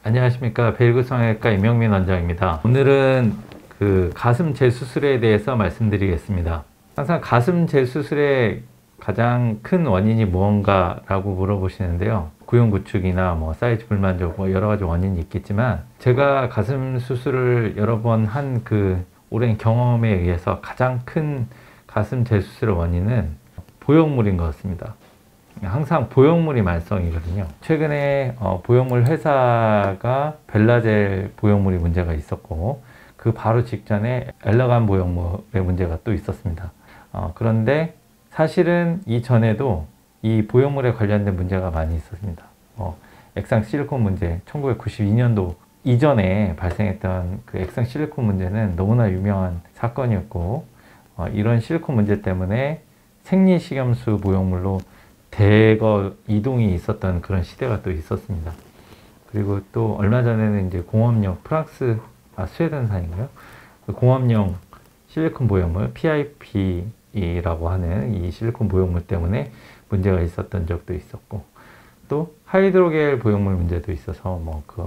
안녕하십니까. 벨그 성형외과 임영민 원장입니다. 오늘은 가슴 재수술에 대해서 말씀드리겠습니다. 항상 가슴 재수술의 가장 큰 원인이 무언가 라고 물어보시는데요. 구형 구축이나 사이즈 불만족 여러 가지 원인이 있겠지만, 제가 가슴 수술을 여러 번 한 오랜 경험에 의해서 가장 큰 가슴 재수술의 원인은 보형물인 것 같습니다. 항상 보형물이 말썽이거든요. 최근에 보형물 회사가 벨라젤 보형물이 문제가 있었고, 그 바로 직전에 엘러간 보형물의 문제가 또 있었습니다. 그런데 사실은 이전에도 이 보형물에 관련된 문제가 많이 있었습니다. 액상 실리콘 문제, 1992년도 이전에 발생했던 그 액상 실리콘 문제는 너무나 유명한 사건이었고, 이런 실리콘 문제 때문에 생리식염수 보형물로 대거 이동이 있었던 그런 시대가 또 있었습니다. 그리고 또 얼마 전에는 이제 공업용 스웨덴산인가요? 그 공업용 실리콘 보형물 PIP라고 하는 이 실리콘 보형물 때문에 문제가 있었던 적도 있었고, 또 하이드로겔 보형물 문제도 있어서 그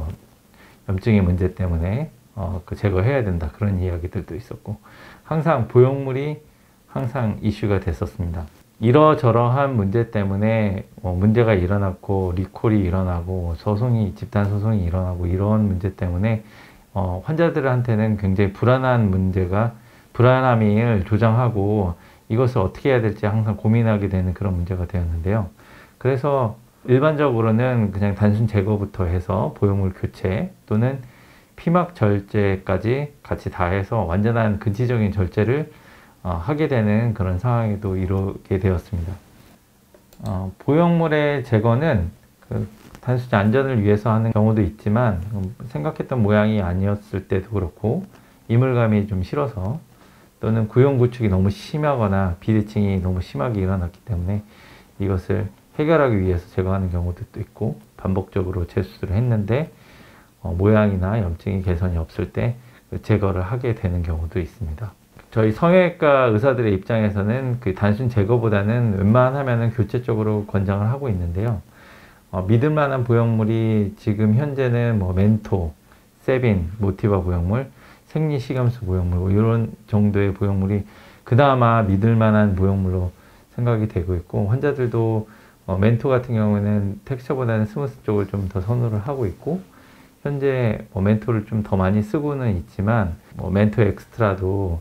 염증의 문제 때문에 제거해야 된다, 그런 이야기들도 있었고, 항상 보형물이 항상 이슈가 됐었습니다. 이러저러한 문제 때문에 문제가 일어났고, 리콜이 일어나고, 집단 소송이 일어나고, 이런 문제 때문에 환자들한테는 굉장히 불안함을 조장하고, 이것을 어떻게 해야 될지 항상 고민하게 되는 그런 문제가 되었는데요. 그래서 일반적으로는 그냥 단순 제거부터 해서 보형물 교체 또는 피막 절제까지 같이 다 해서 완전한 근치적인 절제를 하게 되는 그런 상황에도 이르게 되었습니다. 보형물의 제거는 단순히 안전을 위해서 하는 경우도 있지만, 생각했던 모양이 아니었을 때도 그렇고, 이물감이 좀 싫어서, 또는 구형 구축이 너무 심하거나 비대칭이 너무 심하게 일어났기 때문에 이것을 해결하기 위해서 제거하는 경우도 있고, 반복적으로 재수술을 했는데 모양이나 염증이 개선이 없을 때 제거를 하게 되는 경우도 있습니다. 저희 성형외과 의사들의 입장에서는 단순 제거보다는 웬만하면 교체 쪽으로 권장을 하고 있는데요. 믿을 만한 보형물이 지금 현재는 멘토, 세빈, 모티바 보형물, 생리식염수 보형물, 이런 정도의 보형물이 그나마 믿을 만한 보형물로 생각이 되고 있고, 환자들도 멘토 같은 경우는 텍스처보다는 스무스 쪽을 좀 더 선호를 하고 있고, 현재 멘토를 좀 더 많이 쓰고는 있지만, 멘토 엑스트라도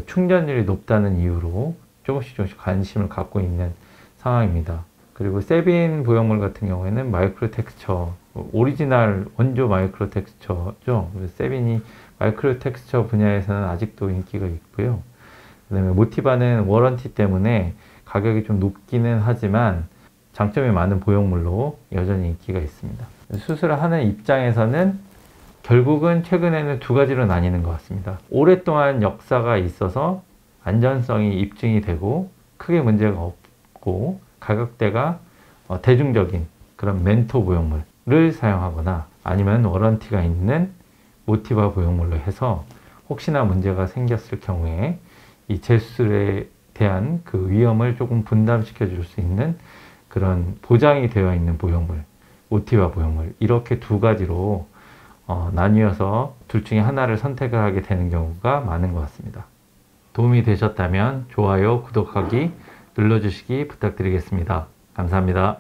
충전율이 높다는 이유로 조금씩 관심을 갖고 있는 상황입니다. 그리고 세빈 보형물 같은 경우에는 마이크로 텍스처, 오리지널 원조 마이크로 텍스처죠. 세빈이 마이크로 텍스처 분야에서는 아직도 인기가 있고요. 그 다음에 모티바는 워런티 때문에 가격이 좀 높기는 하지만 장점이 많은 보형물로 여전히 인기가 있습니다. 수술을 하는 입장에서는 결국은 최근에는 두 가지로 나뉘는 것 같습니다. 오랫동안 역사가 있어서 안전성이 입증이 되고 크게 문제가 없고, 가격대가 대중적인 그런 멘토 보형물을 사용하거나, 아니면 워런티가 있는 모티바 보형물로 해서 혹시나 문제가 생겼을 경우에 이 재수술에 대한 위험을 조금 분담시켜 줄 수 있는 그런 보장이 되어 있는 보형물, 모티바 보형물, 이렇게 두 가지로 나뉘어서 둘 중에 하나를 선택을 하게 되는 경우가 많은 것 같습니다. 도움이 되셨다면 좋아요, 구독하기 눌러주시기 부탁드리겠습니다. 감사합니다.